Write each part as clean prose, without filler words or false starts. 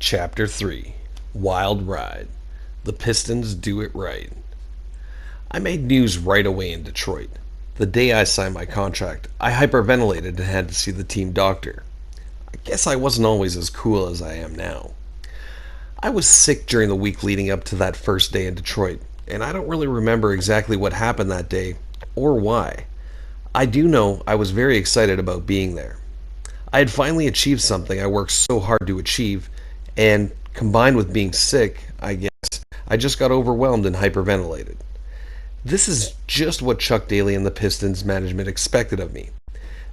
Chapter 3 Wild Ride. The Pistons do it right. I made news right away in Detroit. The day I signed my contract, I hyperventilated and had to see the team doctor. I guess I wasn't always as cool as I am now. I was sick during the week leading up to that first day in Detroit, and I don't really remember exactly what happened that day or why. I do know I was very excited about being there. I had finally achieved something I worked so hard to achieve, and combined with being sick, I guess, I just got overwhelmed and hyperventilated. This is just what Chuck Daly and the Pistons management expected of me.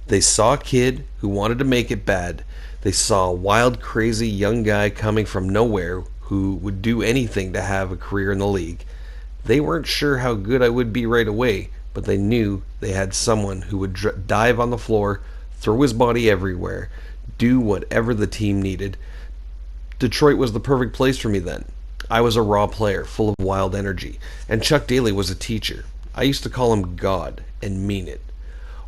They saw a kid who wanted to make it bad. They saw a wild, crazy young guy coming from nowhere who would do anything to have a career in the league. They weren't sure how good I would be right away, but they knew they had someone who would dive on the floor, throw his body everywhere, do whatever the team needed. Detroit was the perfect place for me then. I was a raw player, full of wild energy, and Chuck Daly was a teacher. I used to call him God, and mean it.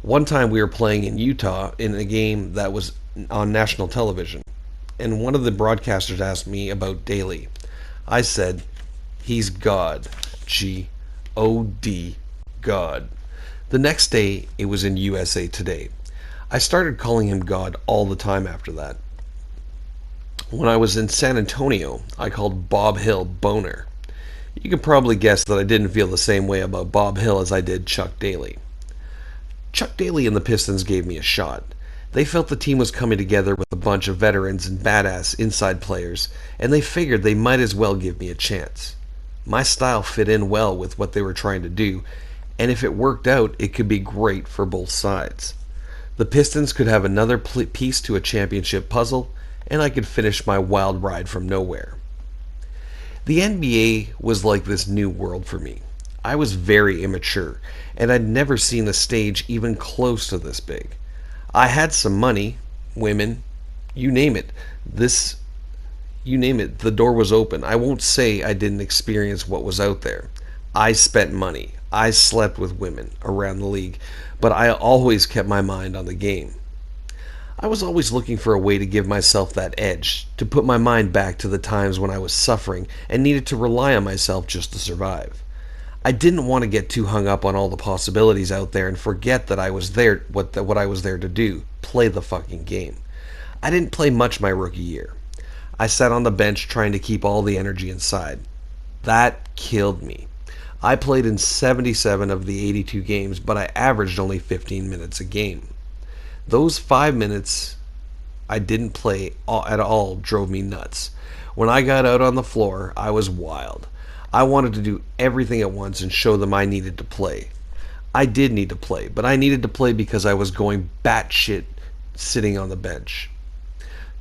One time we were playing in Utah in a game that was on national television, and one of the broadcasters asked me about Daly. I said, "He's God. G-O-D, God." The next day, it was in USA Today. I started calling him God all the time after that. When I was in San Antonio, I called Bob Hill Boner. You can probably guess that I didn't feel the same way about Bob Hill as I did Chuck Daly. Chuck Daly and the Pistons gave me a shot. They felt the team was coming together with a bunch of veterans and badass inside players, and they figured they might as well give me a chance. My style fit in well with what they were trying to do, and if it worked out, it could be great for both sides. The Pistons could have another piece to a championship puzzle, and I could finish my wild ride from nowhere. The NBA was like this new world for me. I was very immature, and I'd never seen a stage even close to this big. I had some money, women, you name it. The door was open. I won't say I didn't experience what was out there. I spent money. I slept with women around the league, but I always kept my mind on the game. I was always looking for a way to give myself that edge, to put my mind back to the times when I was suffering and needed to rely on myself just to survive. I didn't want to get too hung up on all the possibilities out there and forget that I was there, what I was there to do, play the fucking game. I didn't play much my rookie year. I sat on the bench trying to keep all the energy inside. That killed me. I played in 77 of the 82 games, but I averaged only 15 minutes a game. Those 5 minutes I didn't play at all drove me nuts. When I got out on the floor, I was wild. I wanted to do everything at once and show them I needed to play. I did need to play, but I needed to play because I was going batshit sitting on the bench.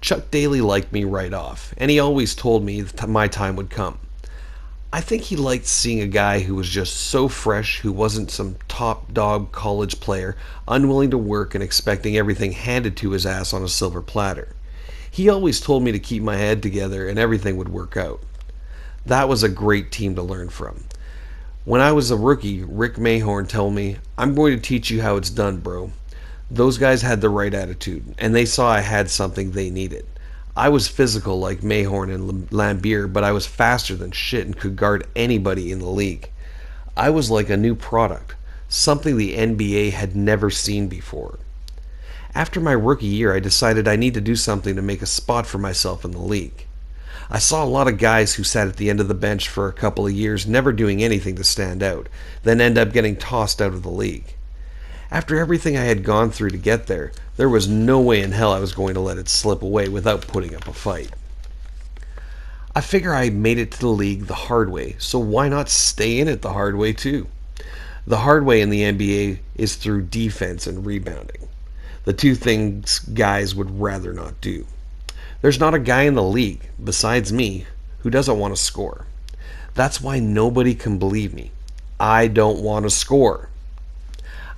Chuck Daly liked me right off, and he always told me my time would come. I think he liked seeing a guy who was just so fresh, who wasn't some top dog college player, unwilling to work and expecting everything handed to his ass on a silver platter. He always told me to keep my head together and everything would work out. That was a great team to learn from. When I was a rookie, Rick Mahorn told me, "I'm going to teach you how it's done, bro." Those guys had the right attitude, and they saw I had something they needed. I was physical like Mahorn and Lambier, but I was faster than shit and could guard anybody in the league. I was like a new product, something the NBA had never seen before. After my rookie year, I decided I need to do something to make a spot for myself in the league. I saw a lot of guys who sat at the end of the bench for a couple of years, never doing anything to stand out, then end up getting tossed out of the league. After everything I had gone through to get there, there was no way in hell I was going to let it slip away without putting up a fight. I figure I made it to the league the hard way, so why not stay in it the hard way too? The hard way in the NBA is through defense and rebounding. The two things guys would rather not do. There's not a guy in the league, besides me, who doesn't want to score. That's why nobody can believe me. I don't want to score.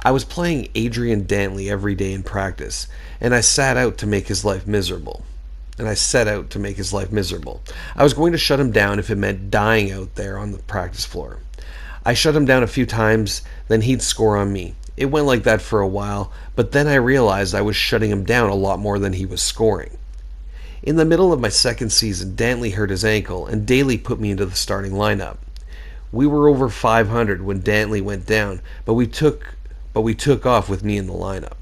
I was playing Adrian Dantley every day in practice, and I set out to make his life miserable. I was going to shut him down if it meant dying out there on the practice floor. I shut him down a few times, then he'd score on me. It went like that for a while, but then I realized I was shutting him down a lot more than he was scoring. In the middle of my second season, Dantley hurt his ankle, and Daly put me into the starting lineup. We were over 500 when Dantley went down, but we took off with me in the lineup.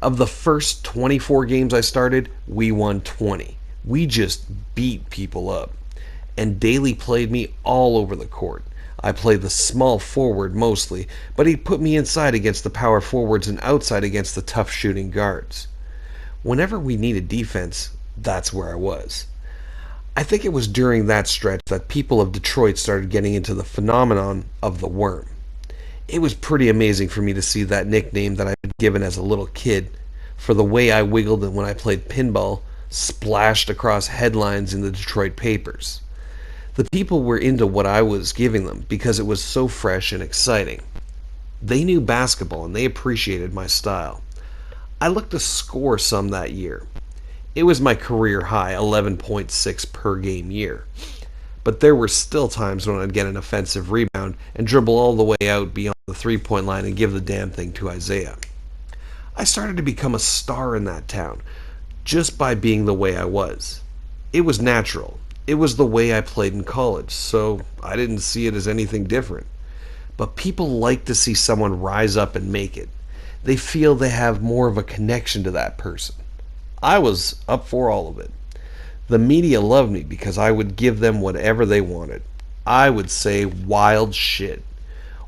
Of the first 24 games I started, we won 20. We just beat people up. And Daly played me all over the court. I played the small forward mostly, but he put me inside against the power forwards and outside against the tough shooting guards. Whenever we needed defense, that's where I was. I think it was during that stretch that people of Detroit started getting into the phenomenon of the worm. It was pretty amazing for me to see that nickname that I'd been given as a little kid for the way I wiggled when I played pinball splashed across headlines in the Detroit papers. The people were into what I was giving them because it was so fresh and exciting. They knew basketball and they appreciated my style. I looked to score some that year. It was my career high, 11.6 per game year. But there were still times when I'd get an offensive rebound and dribble all the way out beyond the three-point line and give the damn thing to Isaiah. I started to become a star in that town just by being the way I was. It was natural. It was the way I played in college, so I didn't see it as anything different. But people like to see someone rise up and make it. They feel they have more of a connection to that person. I was up for all of it. The media loved me because I would give them whatever they wanted. I would say wild shit.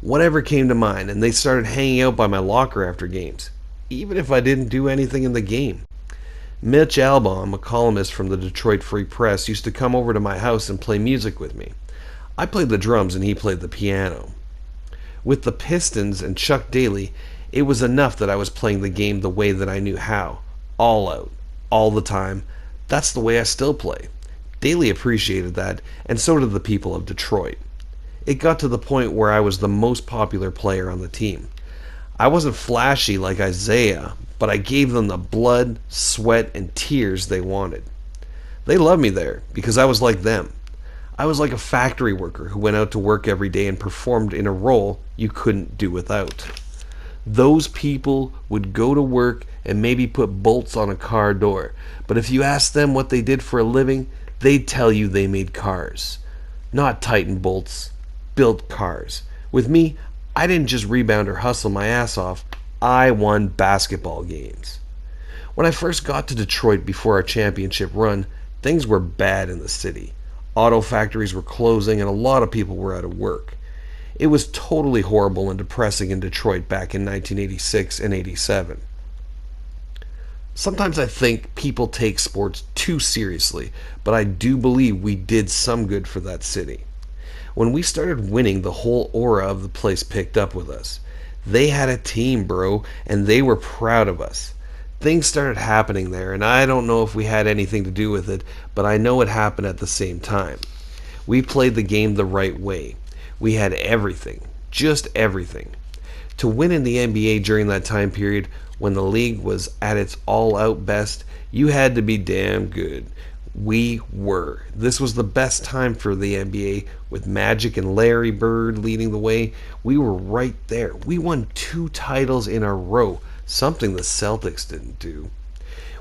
Whatever came to mind, and they started hanging out by my locker after games, even if I didn't do anything in the game. Mitch Albom, a columnist from the Detroit Free Press, used to come over to my house and play music with me. I played the drums and he played the piano. With the Pistons and Chuck Daly, it was enough that I was playing the game the way that I knew how. All out. All the time. That's the way I still play. Daly appreciated that, and so did the people of Detroit. It got to the point where I was the most popular player on the team. I wasn't flashy like Isaiah, but I gave them the blood, sweat, and tears they wanted. They loved me there because I was like them. I was like a factory worker who went out to work every day and performed in a role you couldn't do without. Those people would go to work and maybe put bolts on a car door, but if you asked them what they did for a living, they'd tell you they made cars. Not tighten bolts, built cars. With me, I didn't just rebound or hustle my ass off, I won basketball games. When I first got to Detroit before our championship run, things were bad in the city. Auto factories were closing and a lot of people were out of work. It was totally horrible and depressing in Detroit back in 1986 and 87. Sometimes I think people take sports too seriously, but I do believe we did some good for that city. When we started winning, the whole aura of the place picked up with us. They had a team, bro, and they were proud of us. Things started happening there, and I don't know if we had anything to do with it, but I know it happened at the same time. We played the game the right way. We had everything, just everything. To win in the NBA during that time period, when the league was at its all-out best, you had to be damn good. We were. This was the best time for the NBA, with Magic and Larry Bird leading the way. We were right there. We won 2 titles in a row, something the Celtics didn't do.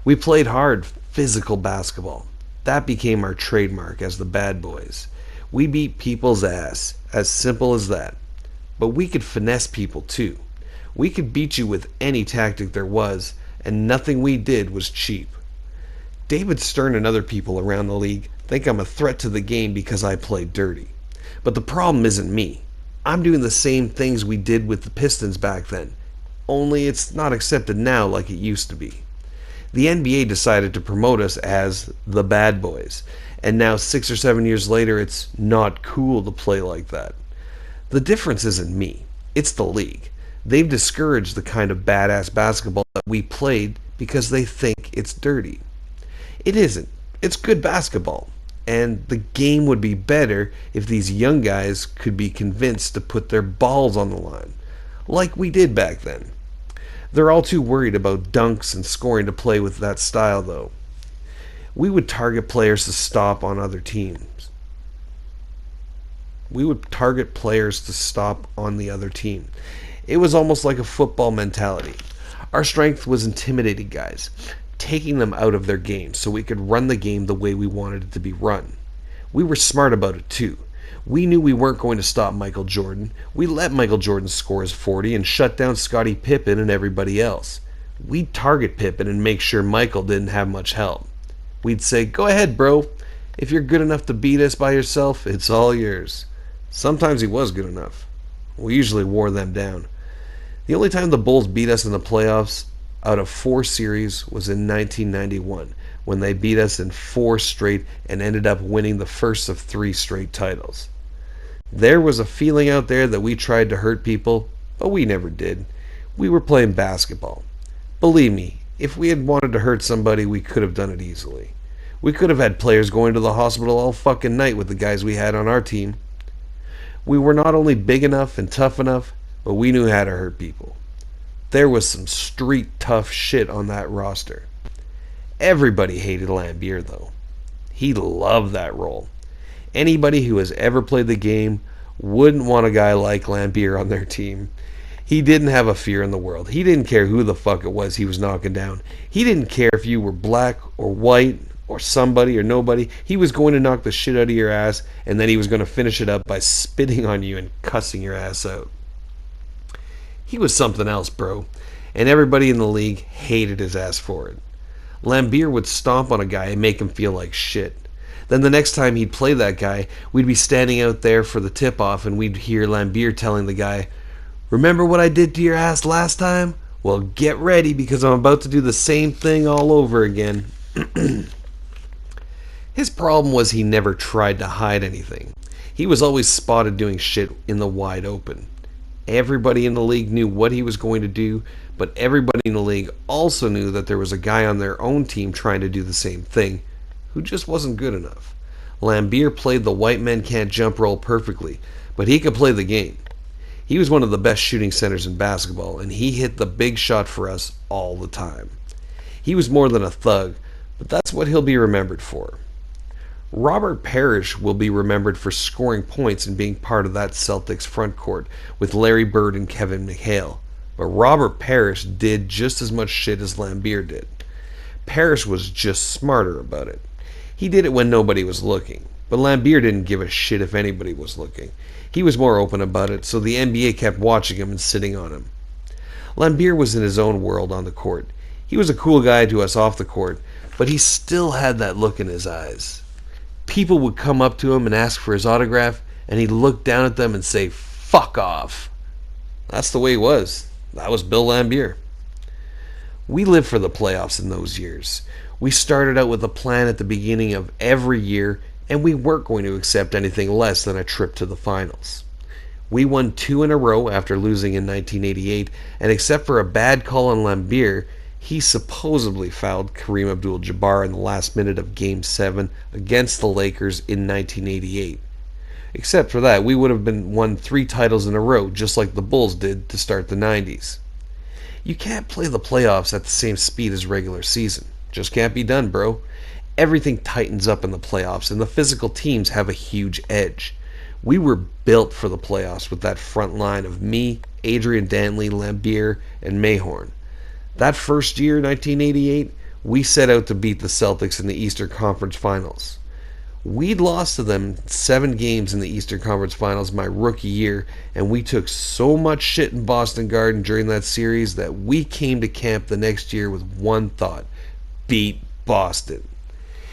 We played hard, physical basketball. That became our trademark as the Bad Boys. We beat people's ass, as simple as that. But we could finesse people too. We could beat you with any tactic there was, and nothing we did was cheap. David Stern and other people around the league think I'm a threat to the game because I play dirty. But the problem isn't me. I'm doing the same things we did with the Pistons back then, only it's not accepted now like it used to be. The NBA decided to promote us as the Bad Boys, and now 6 or 7 years later it's not cool to play like that. The difference isn't me, it's the league. They've discouraged the kind of badass basketball that we played because they think it's dirty. It isn't. It's good basketball. And the game would be better if these young guys could be convinced to put their balls on the line, like we did back then. They're all too worried about dunks and scoring to play with that style, though. We would target players to stop on other teams. We would target players to stop on the other team. It was almost like a football mentality. Our strength was intimidating guys. taking them out of their game so we could run the game the way we wanted it to be run. We were smart about it too. We knew we weren't going to stop Michael Jordan. We let Michael Jordan score his 40 and shut down Scottie Pippen and everybody else. We'd target Pippen and make sure Michael didn't have much help. We'd say, "Go ahead, bro. If you're good enough to beat us by yourself, it's all yours." Sometimes he was good enough. We usually wore them down. The only time the Bulls beat us in the playoffs out of 4 series was in 1991, when they beat us in 4 straight and ended up winning the first of 3 straight titles. There was a feeling out there that we tried to hurt people, but we never did. We were playing basketball. Believe me, if we had wanted to hurt somebody, we could have done it easily. We could have had players going to the hospital all fucking night with the guys we had on our team. We were not only big enough and tough enough, but we knew how to hurt people. There was some street tough shit on that roster. Everybody hated Lambier though. He loved that role. Anybody who has ever played the game wouldn't want a guy like Lambier on their team. He didn't have a fear in the world. He didn't care who the fuck it was he was knocking down. He didn't care if you were black or white or somebody or nobody. He was going to knock the shit out of your ass, and then he was going to finish it up by spitting on you and cussing your ass out. He was something else, bro, and everybody in the league hated his ass for it. Lambier would stomp on a guy and make him feel like shit. Then the next time he'd play that guy, we'd be standing out there for the tip-off, and we'd hear Lambier telling the guy, "Remember what I did to your ass last time? Well, get ready, because I'm about to do the same thing all over again." His problem was he never tried to hide anything. He was always spotted doing shit in the wide open. Everybody in the league knew what he was going to do, but everybody in the league also knew that there was a guy on their own team trying to do the same thing, who just wasn't good enough. Lambier played the white men can't jump role perfectly, but he could play the game. He was one of the best shooting centers in basketball, and he hit the big shot for us all the time. He was more than a thug, but that's what he'll be remembered for. Robert Parrish will be remembered for scoring points and being part of that Celtics front court with Larry Bird and Kevin McHale. But Robert Parrish did just as much shit as Lambier did. Parrish was just smarter about it. He did it when nobody was looking, but Lambier didn't give a shit if anybody was looking. He was more open about it, so the NBA kept watching him and sitting on him. Lambier was in his own world on the court. He was a cool guy to us off the court, but he still had that look in his eyes. People would come up to him and ask for his autograph, and he'd look down at them and say, "Fuck off." That's the way he was. That was Bill Lambier. We lived for the playoffs in those years. We started out with a plan at the beginning of every year, and we weren't going to accept anything less than a trip to the finals. We won 2 in a row after losing in 1988, and except for a bad call on Lambier, he supposedly fouled Kareem Abdul-Jabbar in the last minute of Game 7 against the Lakers in 1988. Except for that, we would have won 3 titles in a row, just like the Bulls did to start the 90s. You can't play the playoffs at the same speed as regular season. Just can't be done, bro. Everything tightens up in the playoffs, and the physical teams have a huge edge. We were built for the playoffs with that front line of me, Adrian Dantley, Lambier, and Mayhorn. That first year, 1988, we set out to beat the Celtics in the Eastern Conference Finals. We'd lost to them 7 games in the Eastern Conference Finals my rookie year, and we took so much shit in Boston Garden during that series that we came to camp the next year with one thought: beat Boston.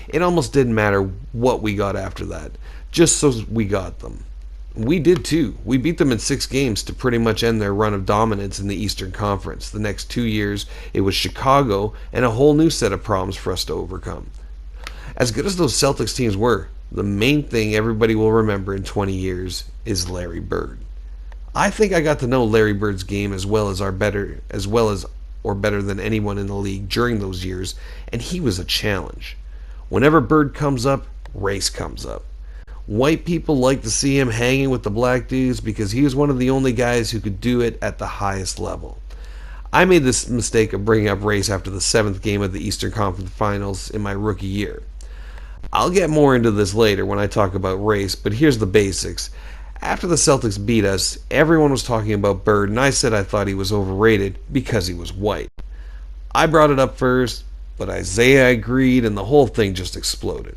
It almost didn't matter what we got after that, just so we got them. We did too. We beat them in 6 games to pretty much end their run of dominance in the Eastern Conference. The next 2 years, it was Chicago and a whole new set of problems for us to overcome. As good as those Celtics teams were, the main thing everybody will remember in 20 years is Larry Bird. I think I got to know Larry Bird's game as well as better than anyone in the league during those years, and he was a challenge. Whenever Bird comes up, race comes up. White people like to see him hanging with the black dudes because he was one of the only guys who could do it at the highest level. I made this mistake of bringing up race after the 7th game of the Eastern Conference Finals in my rookie year. I'll get more into this later when I talk about race, but here's the basics. After the Celtics beat us, everyone was talking about Bird, and I said I thought he was overrated because he was white. I brought it up first, But Isaiah agreed, and the whole thing just exploded.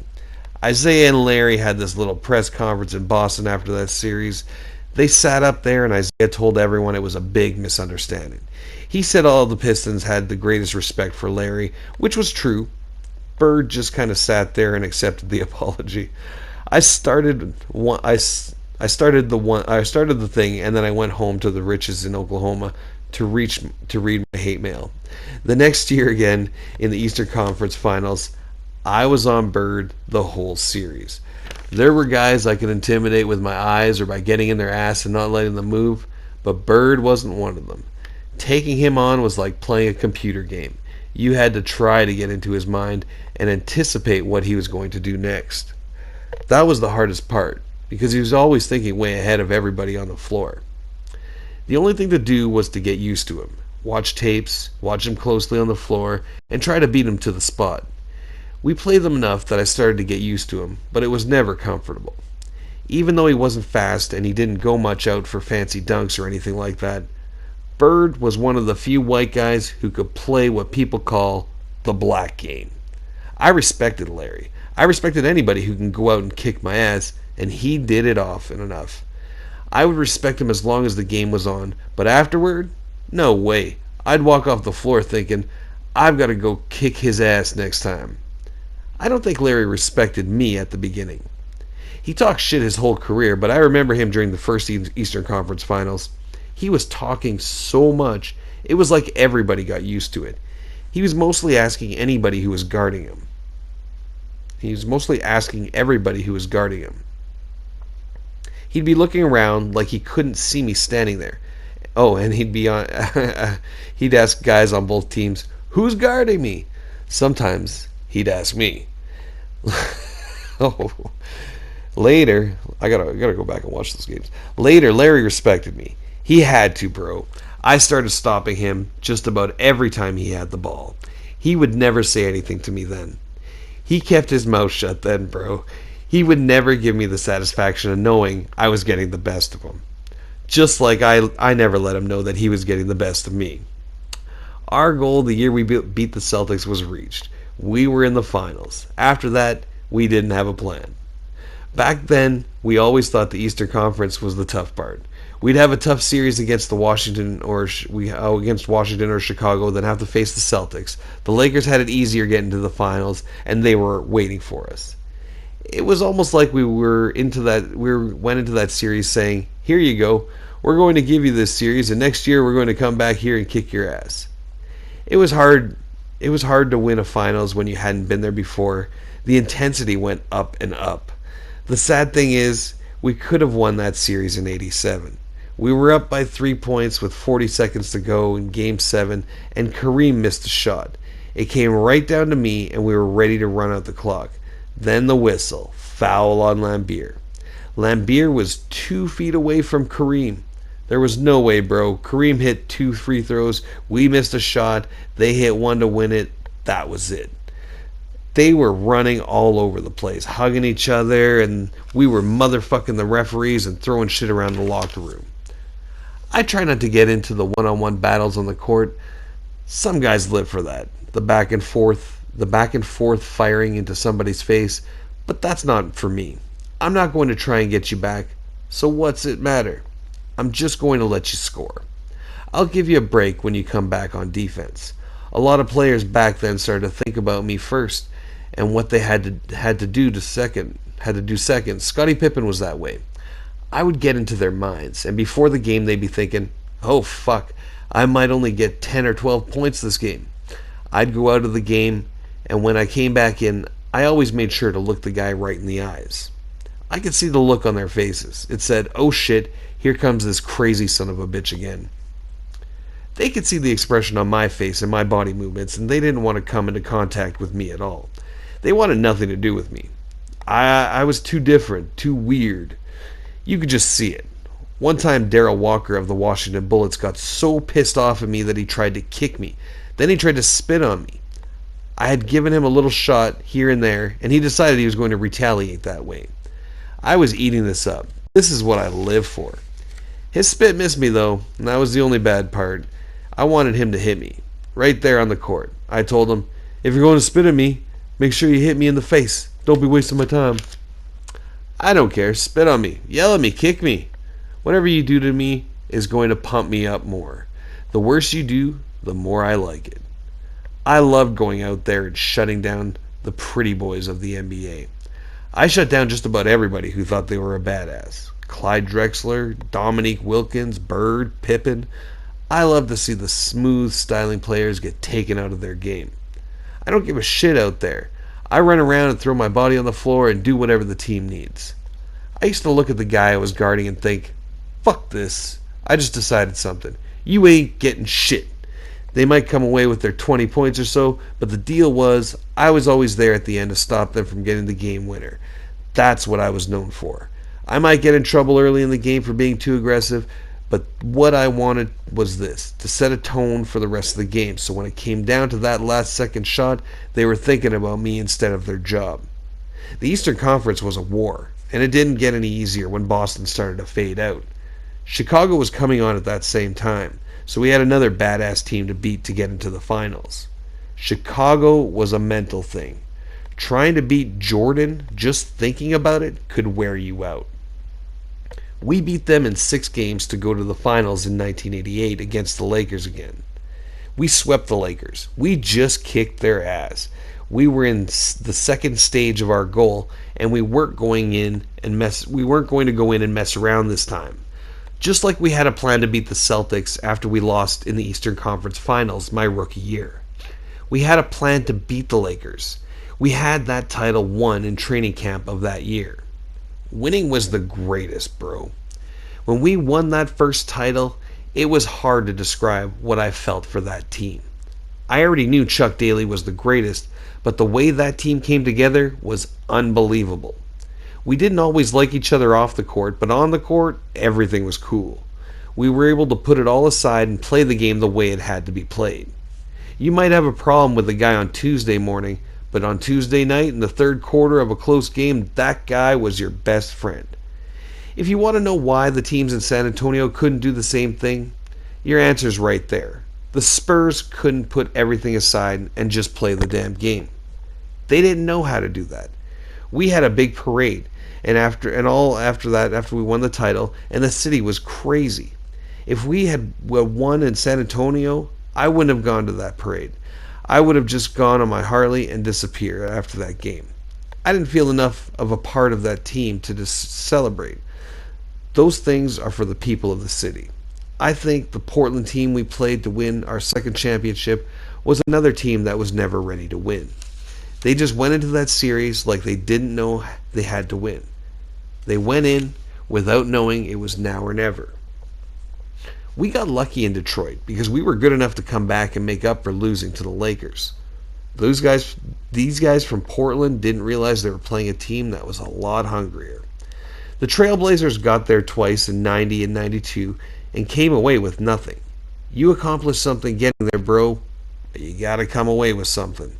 Isaiah and Larry had this little press conference in Boston after that series. They sat up there, and Isaiah told everyone it was a big misunderstanding. He said all the Pistons had the greatest respect for Larry, which was true. Bird just kind of sat there and accepted the apology. I started one. I started the thing, and then I went home to the Riches in Oklahoma to read my hate mail. The next year again in the Eastern Conference Finals, I was on Bird the whole series. There were guys I could intimidate with my eyes or by getting in their ass and not letting them move, but Bird wasn't one of them. Taking him on was like playing a computer game. You had to try to get into his mind and anticipate what he was going to do next. That was the hardest part, because he was always thinking way ahead of everybody on the floor. The only thing to do was to get used to him. Watch tapes, watch him closely on the floor, and try to beat him to the spot. We played them enough that I started to get used to him, but it was never comfortable. Even though he wasn't fast and he didn't go much out for fancy dunks or anything like that, Bird was one of the few white guys who could play what people call the black game. I respected Larry. I respected anybody who can go out and kick my ass, and he did it often enough. I would respect him as long as the game was on, but afterward, no way. I'd walk off the floor thinking, I've got to go kick his ass next time. I don't think Larry respected me at the beginning. He talked shit his whole career, but I remember him during the first Eastern Conference Finals. He was talking so much, it was like everybody got used to it. He was mostly asking anybody who was guarding him. He was mostly asking everybody who was guarding him. He'd be looking around like he couldn't see me standing there. Oh, and he'd ask guys on both teams, "Who's guarding me?" Sometimes he'd ask me. Oh. Later, I gotta go back and watch those games. Later, Larry respected me. He had to, bro. I started stopping him just about every time he had the ball. He would never say anything to me then. He kept his mouth shut then, bro. He would never give me the satisfaction of knowing I was getting the best of him. Just like I never let him know that he was getting the best of me. Our goal the year we beat the Celtics was reached. We were in the finals. After that, we didn't have a plan. Back then, we always thought the Eastern Conference was the tough part. We'd have a tough series against Washington or Chicago, then have to face the Celtics. The Lakers had it easier getting to the finals, and they were waiting for us. It was almost like we went into that series saying, "Here you go. We're going to give you this series, and next year we're going to come back here and kick your ass." It was hard. It was hard to win a finals when you hadn't been there before. The intensity went up and up. The sad thing is, we could have won that series in '87. We were up by 3 points with 40 seconds to go in Game 7, and Kareem missed a shot. It came right down to me, and we were ready to run out the clock. Then the whistle. Foul on Lambier. Lambier was 2 feet away from Kareem. There was no way, bro. Kareem hit 2 free throws. We missed a shot. They hit 1 to win it. That was it. They were running all over the place, hugging each other, and we were motherfucking the referees and throwing shit around the locker room. I try not to get into the one-on-one battles on the court. Some guys live for that. The back and forth firing into somebody's face, but that's not for me. I'm not going to try and get you back, so what's it matter? I'm just going to let you score. I'll give you a break when you come back on defense. A lot of players back then started to think about me first and what they had to do second. Scottie Pippen was that way. I would get into their minds, and before the game they'd be thinking, "Oh fuck, I might only get 10 or 12 points this game." I'd go out of the game, and when I came back in, I always made sure to look the guy right in the eyes. I could see the look on their faces. It said, "Oh shit, here comes this crazy son of a bitch again." They could see the expression on my face and my body movements, and they didn't want to come into contact with me at all. They wanted nothing to do with me. I was too different, too weird. You could just see it. One time, Darrell Walker of the Washington Bullets got so pissed off at me that he tried to kick me. Then he tried to spit on me. I had given him a little shot here and there, and he decided he was going to retaliate that way. I was eating this up. This is what I live for. His spit missed me, though, and that was the only bad part. I wanted him to hit me, right there on the court. I told him, If you're going to spit at me, make sure you hit me in the face. Don't be wasting my time. I don't care. Spit on me. Yell at me. Kick me. Whatever you do to me is going to pump me up more. The worse you do, the more I like it. I loved going out there and shutting down the pretty boys of the NBA. I shut down just about everybody who thought they were a badass. Clyde Drexler, Dominique Wilkins, Bird, Pippen. I love to see the smooth, styling players get taken out of their game. I don't give a shit out there. I run around and throw my body on the floor and do whatever the team needs. I used to look at the guy I was guarding and think, fuck this. I just decided something. You ain't getting shit. They might come away with their 20 points or so, but the deal was I was always there at the end to stop them from getting the game winner. That's what I was known for. I might get in trouble early in the game for being too aggressive, but what I wanted was this, to set a tone for the rest of the game, so when it came down to that last second shot, they were thinking about me instead of their job. The Eastern Conference was a war, and it didn't get any easier when Boston started to fade out. Chicago was coming on at that same time, so we had another badass team to beat to get into the finals. Chicago was a mental thing. Trying to beat Jordan, just thinking about it, could wear you out. We beat them in 6 games to go to the finals in 1988 against the Lakers again. We swept the Lakers. We just kicked their ass. We were in the second stage of our goal, and we weren't going to go in and mess around this time. Just like we had a plan to beat the Celtics after we lost in the Eastern Conference Finals my rookie year. We had a plan to beat the Lakers. We had that title won in training camp of that year. Winning was the greatest, bro. When we won that first title, it was hard to describe what I felt for that team. I already knew Chuck Daly was the greatest, but the way that team came together was unbelievable. We didn't always like each other off the court, but on the court, everything was cool. We were able to put it all aside and play the game the way it had to be played. You might have a problem with a guy on Tuesday morning, but on Tuesday night in the third quarter of a close game, that guy was your best friend. If you want to know why the teams in San Antonio couldn't do the same thing, your answer's right there. The Spurs couldn't put everything aside and just play the damn game. They didn't know how to do that. We had a big parade, and after we won the title, and the city was crazy. If we had won in San Antonio, I wouldn't have gone to that parade. I would have just gone on my Harley and disappeared after that game. I didn't feel enough of a part of that team to just celebrate. Those things are for the people of the city. I think the Portland team we played to win our second championship was another team that was never ready to win. They just went into that series like they didn't know they had to win. They went in without knowing it was now or never. We got lucky in Detroit because we were good enough to come back and make up for losing to the Lakers. These guys from Portland didn't realize they were playing a team that was a lot hungrier. The Trailblazers got there twice in 90 and 92 and came away with nothing. You accomplished something getting there, bro, but you gotta come away with something.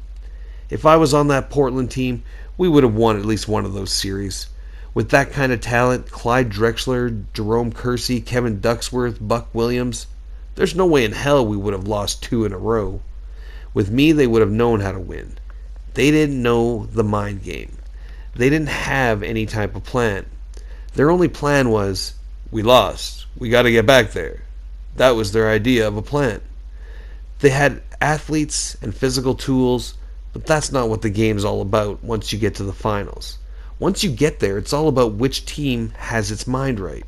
If I was on that Portland team, we would have won at least one of those series. With that kind of talent, Clyde Drexler, Jerome Kersey, Kevin Ducksworth, Buck Williams, there's no way in hell we would have lost 2 in a row. With me, they would have known how to win. They didn't know the mind game. They didn't have any type of plan. Their only plan was, we lost. We got to get back there. That was their idea of a plan. They had athletes and physical tools, but that's not what the game's all about once you get to the finals. Once you get there, it's all about which team has its mind right.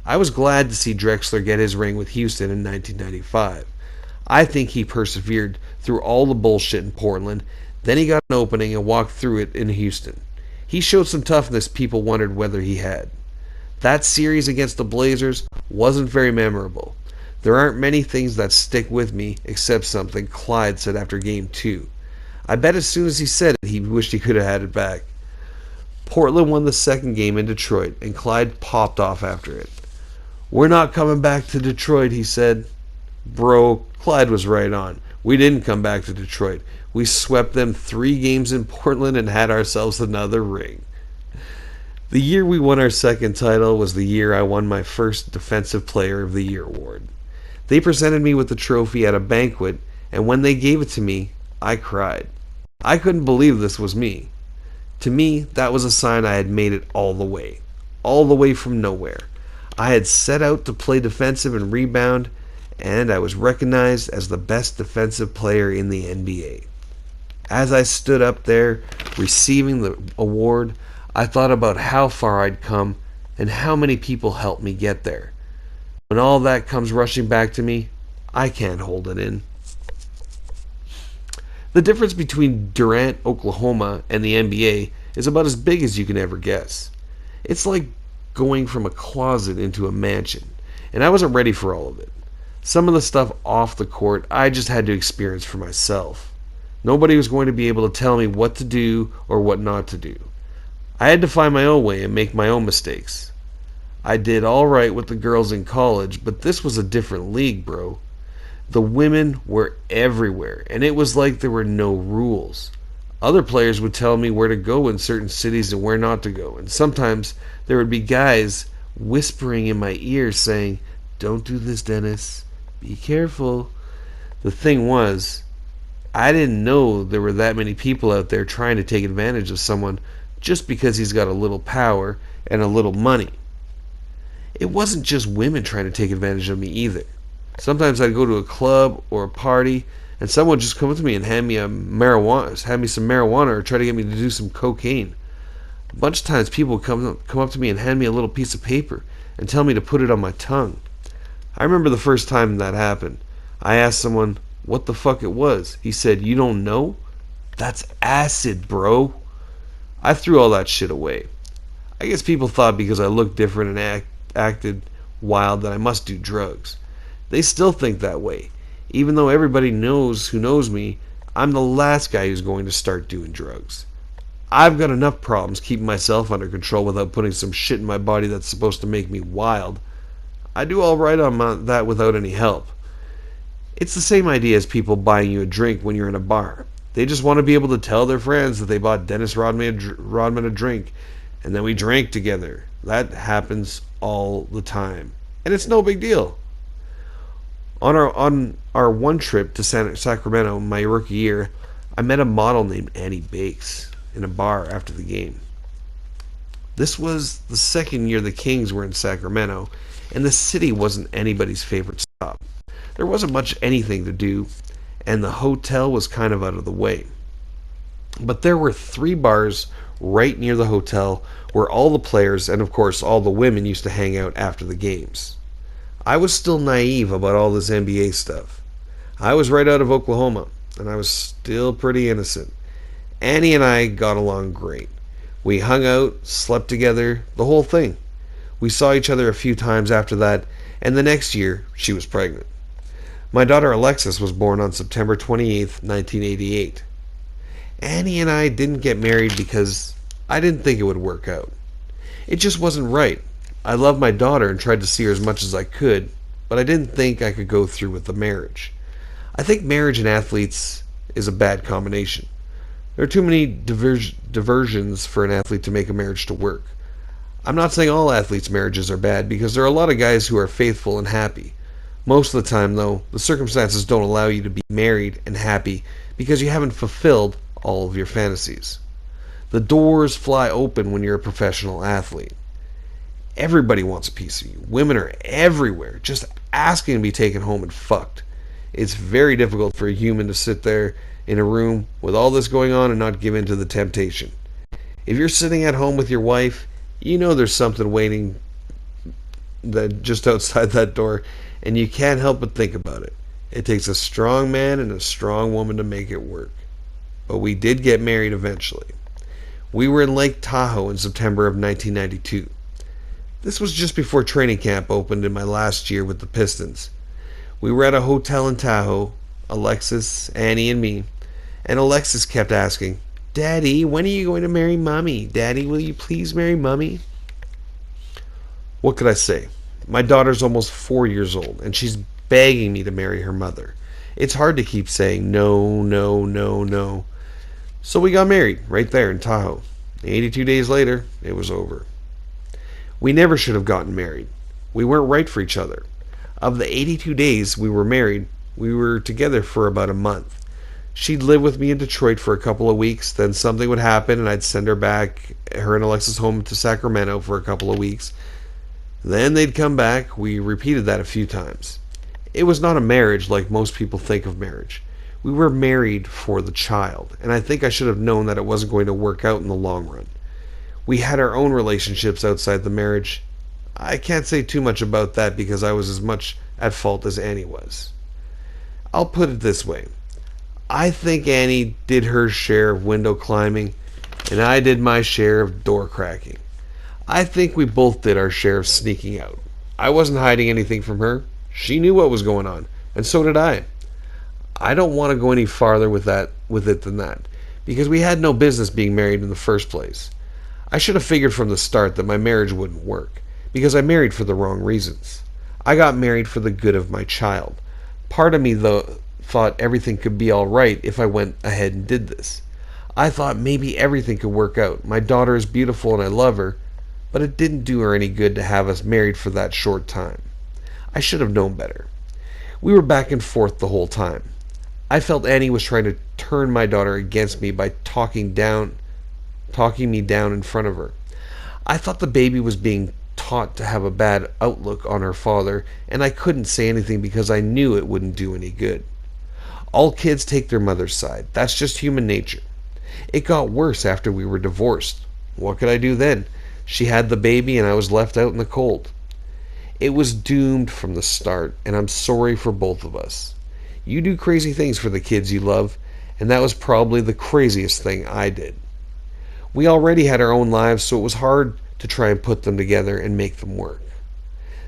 I was glad to see Drexler get his ring with Houston in 1995. I think he persevered through all the bullshit in Portland, then he got an opening and walked through it in Houston. He showed some toughness people wondered whether he had. That series against the Blazers wasn't very memorable. There aren't many things that stick with me except something Clyde said after Game 2. I bet as soon as he said it, he wished he could have had it back. Portland won the second game in Detroit, and Clyde popped off after it. We're not coming back to Detroit, he said. Bro, Clyde was right on. We didn't come back to Detroit. We swept them 3 games in Portland and had ourselves another ring. The year we won our second title was the year I won my first Defensive Player of the Year award. They presented me with the trophy at a banquet, and when they gave it to me, I cried. I couldn't believe this was me. To me, that was a sign I had made it all the way from nowhere. I had set out to play defensive and rebound, and I was recognized as the best defensive player in the NBA. As I stood up there receiving the award, I thought about how far I'd come and how many people helped me get there. When all that comes rushing back to me, I can't hold it in. The difference between Durant, Oklahoma, and the NBA is about as big as you can ever guess. It's like going from a closet into a mansion, and I wasn't ready for all of it. Some of the stuff off the court I just had to experience for myself. Nobody was going to be able to tell me what to do or what not to do. I had to find my own way and make my own mistakes. I did all right with the girls in college, but this was a different league, bro. The women were everywhere, and it was like there were no rules. Other players would tell me where to go in certain cities and where not to go, and sometimes there would be guys whispering in my ear saying, "Don't do this, Dennis. Be careful." The thing was, I didn't know there were that many people out there trying to take advantage of someone just because he's got a little power and a little money. It wasn't just women trying to take advantage of me either. Sometimes I'd go to a club or a party, and someone would just come up to me and hand me some marijuana, or try to get me to do some cocaine. A bunch of times people would come up to me and hand me a little piece of paper and tell me to put it on my tongue. I remember the first time that happened. I asked someone what the fuck it was. He said, "You don't know? That's acid, bro." I threw all that shit away. I guess people thought because I looked different and acted wild that I must do drugs. They still think that way. Even though everybody knows who knows me, I'm the last guy who's going to start doing drugs. I've got enough problems keeping myself under control without putting some shit in my body that's supposed to make me wild. I do all right on that without any help. It's the same idea as people buying you a drink when you're in a bar. They just want to be able to tell their friends that they bought Dennis Rodman a drink, and then we drank together. That happens all the time, and it's no big deal. On our one trip to Sacramento my rookie year, I met a model named Annie Bakes in a bar after the game. This was the second year the Kings were in Sacramento, and the city wasn't anybody's favorite stop. There wasn't much anything to do, and the hotel was kind of out of the way. But there were 3 bars right near the hotel where all the players and, of course, all the women used to hang out after the games. I was still naive about all this NBA stuff. I was right out of Oklahoma, and I was still pretty innocent. Annie and I got along great. We hung out, slept together, the whole thing. We saw each other a few times after that, and the next year, she was pregnant. My daughter Alexis was born on September 28th, 1988. Annie and I didn't get married because I didn't think it would work out. It just wasn't right. I loved my daughter and tried to see her as much as I could, but I didn't think I could go through with the marriage. I think marriage and athletes is a bad combination. There are too many diversions for an athlete to make a marriage to work. I'm not saying all athletes' marriages are bad, because there are a lot of guys who are faithful and happy. Most of the time, though, the circumstances don't allow you to be married and happy because you haven't fulfilled all of your fantasies. The doors fly open when you're a professional athlete. Everybody wants a piece of you. Women are everywhere, just asking to be taken home and fucked. It's very difficult for a human to sit there in a room with all this going on and not give in to the temptation. If you're sitting at home with your wife, you know there's something waiting just outside that door, and you can't help but think about it. It takes a strong man and a strong woman to make it work. But we did get married eventually. We were in Lake Tahoe in September of 1992. This was just before training camp opened in my last year with the Pistons. We were at a hotel in Tahoe, Alexis, Annie, and me, and Alexis kept asking, "Daddy, when are you going to marry Mommy? Daddy, will you please marry Mommy?" What could I say? My daughter's almost 4 years old, and she's begging me to marry her mother. It's hard to keep saying no, no, no, no. So we got married right there in Tahoe. 82 days later, it was over. We never should have gotten married. We weren't right for each other. Of the 82 days we were married, we were together for about a month. She'd live with me in Detroit for a couple of weeks, then something would happen and I'd send her and Alexis home to Sacramento for a couple of weeks. Then they'd come back. We repeated that a few times. It was not a marriage like most people think of marriage. We were married for the child, and I think I should have known that it wasn't going to work out in the long run. We had our own relationships outside the marriage. I can't say too much about that because I was as much at fault as Annie was. I'll put it this way. I think Annie did her share of window climbing, and I did my share of door cracking. I think we both did our share of sneaking out. I wasn't hiding anything from her. She knew what was going on, and so did I. I don't want to go any farther with it than that, because we had no business being married in the first place. I should have figured from the start that my marriage wouldn't work, because I married for the wrong reasons. I got married for the good of my child. Part of me, though, thought everything could be all right if I went ahead and did this. I thought maybe everything could work out. My daughter is beautiful and I love her, but it didn't do her any good to have us married for that short time. I should have known better. We were back and forth the whole time. I felt Annie was trying to turn my daughter against me by talking me down in front of her. I thought the baby was being taught to have a bad outlook on her father, and I couldn't say anything because I knew it wouldn't do any good. All kids take their mother's side. That's just human nature. It got worse after we were divorced. What could I do then? She had the baby and I was left out in the cold. It was doomed from the start, and I'm sorry for both of us. You do crazy things for the kids you love, and that was probably the craziest thing I did. We already had our own lives, so it was hard to try and put them together and make them work.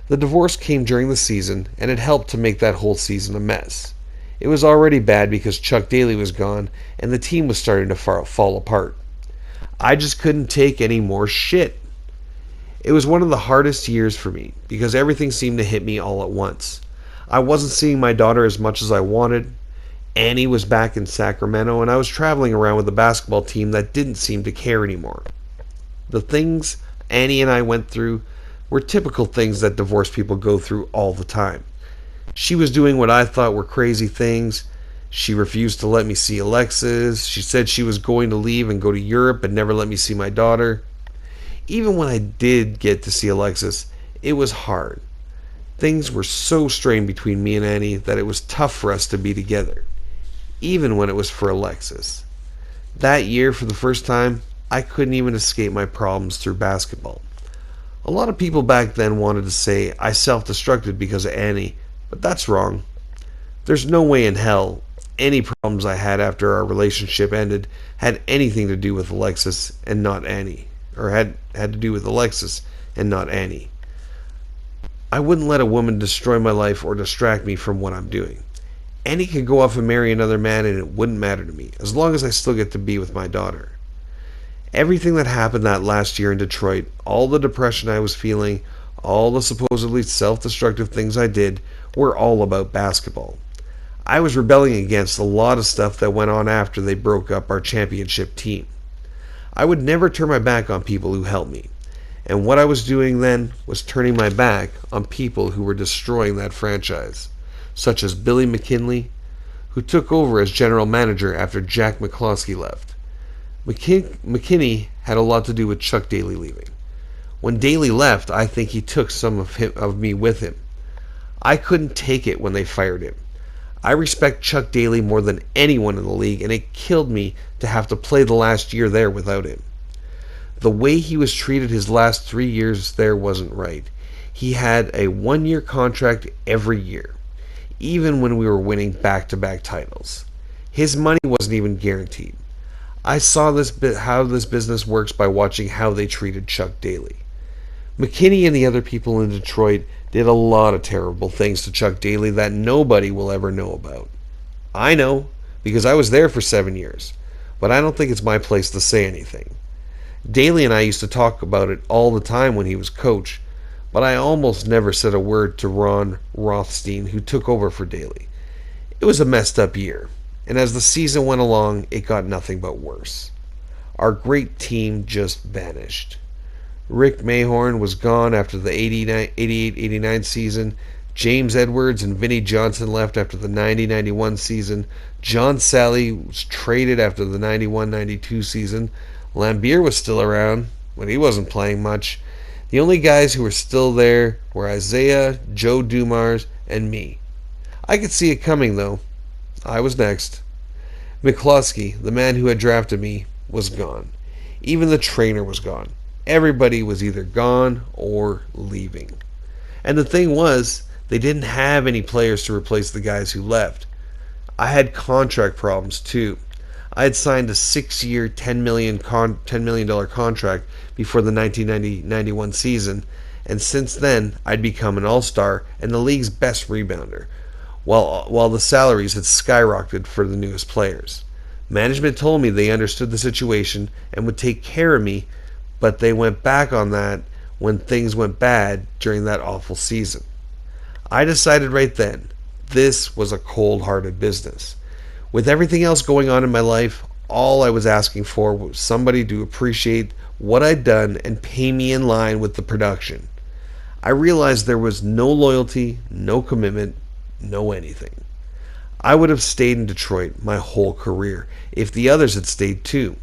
The divorce came during the season, and it helped to make that whole season a mess. It was already bad because Chuck Daly was gone, and the team was starting to fall apart. I just couldn't take any more shit. It was one of the hardest years for me because everything seemed to hit me all at once. I wasn't seeing my daughter as much as I wanted. Annie was back in Sacramento, and I was traveling around with a basketball team that didn't seem to care anymore. The things Annie and I went through were typical things that divorced people go through all the time. She was doing what I thought were crazy things. She refused to let me see Alexis. She said she was going to leave and go to Europe and never let me see my daughter. Even when I did get to see Alexis, it was hard. Things were so strained between me and Annie that it was tough for us to be together, even when it was for Alexis. That year, for the first time, I couldn't even escape my problems through basketball. A lot of people back then wanted to say I self-destructed because of Annie, but that's wrong. There's no way in hell any problems I had after our relationship ended had anything to do with Alexis and not Annie, or had to do with Alexis and not Annie. I wouldn't let a woman destroy my life or distract me from what I'm doing. Annie could go off and marry another man and it wouldn't matter to me, as long as I still get to be with my daughter. Everything that happened that last year in Detroit, all the depression I was feeling, all the supposedly self-destructive things I did, were all about basketball. I was rebelling against a lot of stuff that went on after they broke up our championship team. I would never turn my back on people who helped me. And what I was doing then was turning my back on people who were destroying that franchise, such as Billy McKinley, who took over as general manager after Jack McCloskey left. McKinney had a lot to do with Chuck Daly leaving. When Daly left, I think he took some of me with him. I couldn't take it when they fired him. I respect Chuck Daly more than anyone in the league, and it killed me to have to play the last year there without him. The way he was treated his last 3 years there wasn't right. He had a 1-year contract every year, even when we were winning back-to-back titles. His money wasn't even guaranteed. I saw how this business works by watching how they treated Chuck Daly. McKinney and the other people in Detroit did a lot of terrible things to Chuck Daly that nobody will ever know about. I know, because I was there for 7 years, but I don't think it's my place to say anything. Daly and I used to talk about it all the time when he was coach, but I almost never said a word to Ron Rothstein, who took over for Daly. It was a messed up year, and as the season went along, it got nothing but worse. Our great team just vanished. Rick Mahorn was gone after the 88-89 season. James Edwards and Vinnie Johnson left after the 90-91 season. John Sally was traded after the 91-92 season. Lambier was still around, but he wasn't playing much. The only guys who were still there were Isaiah, Joe Dumars, and me. I could see it coming, though. I was next. McCloskey, the man who had drafted me, was gone. Even the trainer was gone. Everybody was either gone or leaving. And the thing was, they didn't have any players to replace the guys who left. I had contract problems too. I had signed a 6-year, $10 million contract before the 1990-91 season, and since then I'd become an all-star and the league's best rebounder, while the salaries had skyrocketed for the newest players. Management told me they understood the situation and would take care of me, but they went back on that when things went bad during that awful season. I decided right then, this was a cold-hearted business. With everything else going on in my life, all I was asking for was somebody to appreciate what I'd done and pay me in line with the production. I realized there was no loyalty, no commitment, no anything. I would have stayed in Detroit my whole career if the others had stayed too.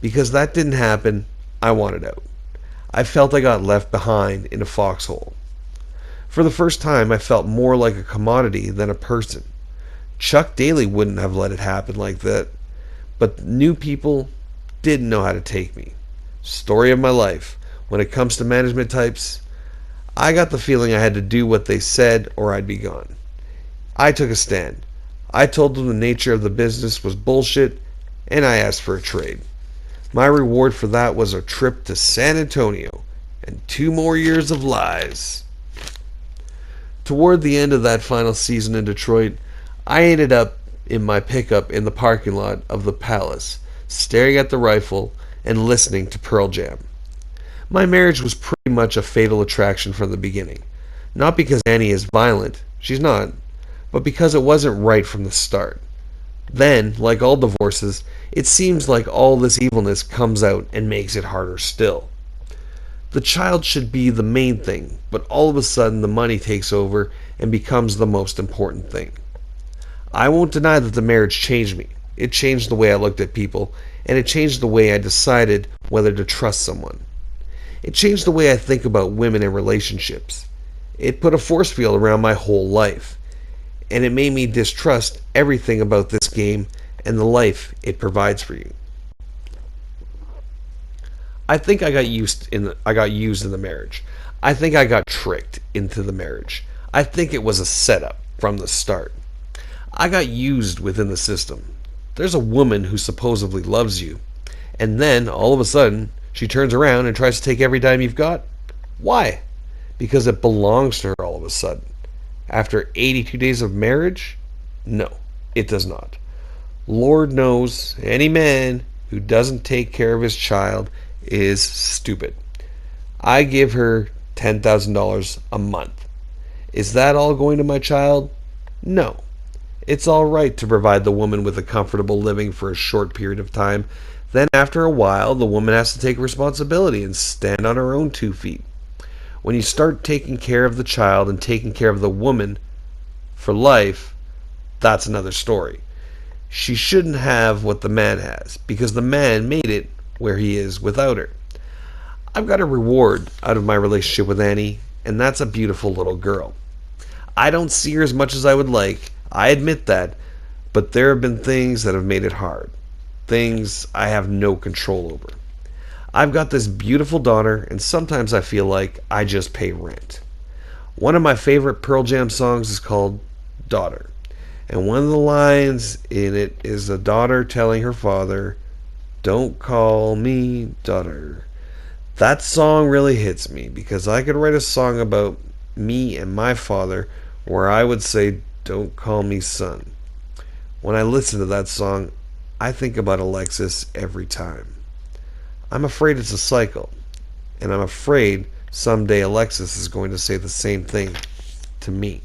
Because that didn't happen, I wanted out. I felt I got left behind in a foxhole. For the first time, I felt more like a commodity than a person. Chuck Daly wouldn't have let it happen like that, but new people didn't know how to take me. Story of my life. When it comes to management types, I got the feeling I had to do what they said or I'd be gone. I took a stand. I told them the nature of the business was bullshit, and I asked for a trade. My reward for that was a trip to San Antonio and 2 more years of lies. Toward the end of that final season in Detroit, I ended up in my pickup in the parking lot of the Palace, staring at the rifle and listening to Pearl Jam. My marriage was pretty much a fatal attraction from the beginning. Not because Annie is violent, she's not, but because it wasn't right from the start. Then, like all divorces, it seems like all this evilness comes out and makes it harder still. The child should be the main thing, but all of a sudden the money takes over and becomes the most important thing. I won't deny that the marriage changed me. It changed the way I looked at people, and it changed the way I decided whether to trust someone. It changed the way I think about women and relationships. It put a force field around my whole life, and it made me distrust everything about this game and the life it provides for you. I think I got used in the marriage. I think I got tricked into the marriage. I think it was a setup from the start. I got used within the system. There's a woman who supposedly loves you, and then all of a sudden she turns around and tries to take every dime you've got. Why? Because it belongs to her all of a sudden. After 82 days of marriage? No, it does not. Lord knows any man who doesn't take care of his child is stupid. I give her $10,000 a month. Is that all going to my child? No. It's all right to provide the woman with a comfortable living for a short period of time. Then after a while, the woman has to take responsibility and stand on her own 2 feet. When you start taking care of the child and taking care of the woman for life, that's another story. She shouldn't have what the man has, because the man made it where he is without her. I've got a reward out of my relationship with Annie, and that's a beautiful little girl. I don't see her as much as I would like, I admit that, but there have been things that have made it hard. Things I have no control over. I've got this beautiful daughter, and sometimes I feel like I just pay rent. One of my favorite Pearl Jam songs is called Daughter, and one of the lines in it is a daughter telling her father, "Don't call me daughter." That song really hits me, because I could write a song about me and my father where I would say, "Don't call me son." When I listen to that song, I think about Alexis every time. I'm afraid it's a cycle, and I'm afraid someday Alexis is going to say the same thing to me.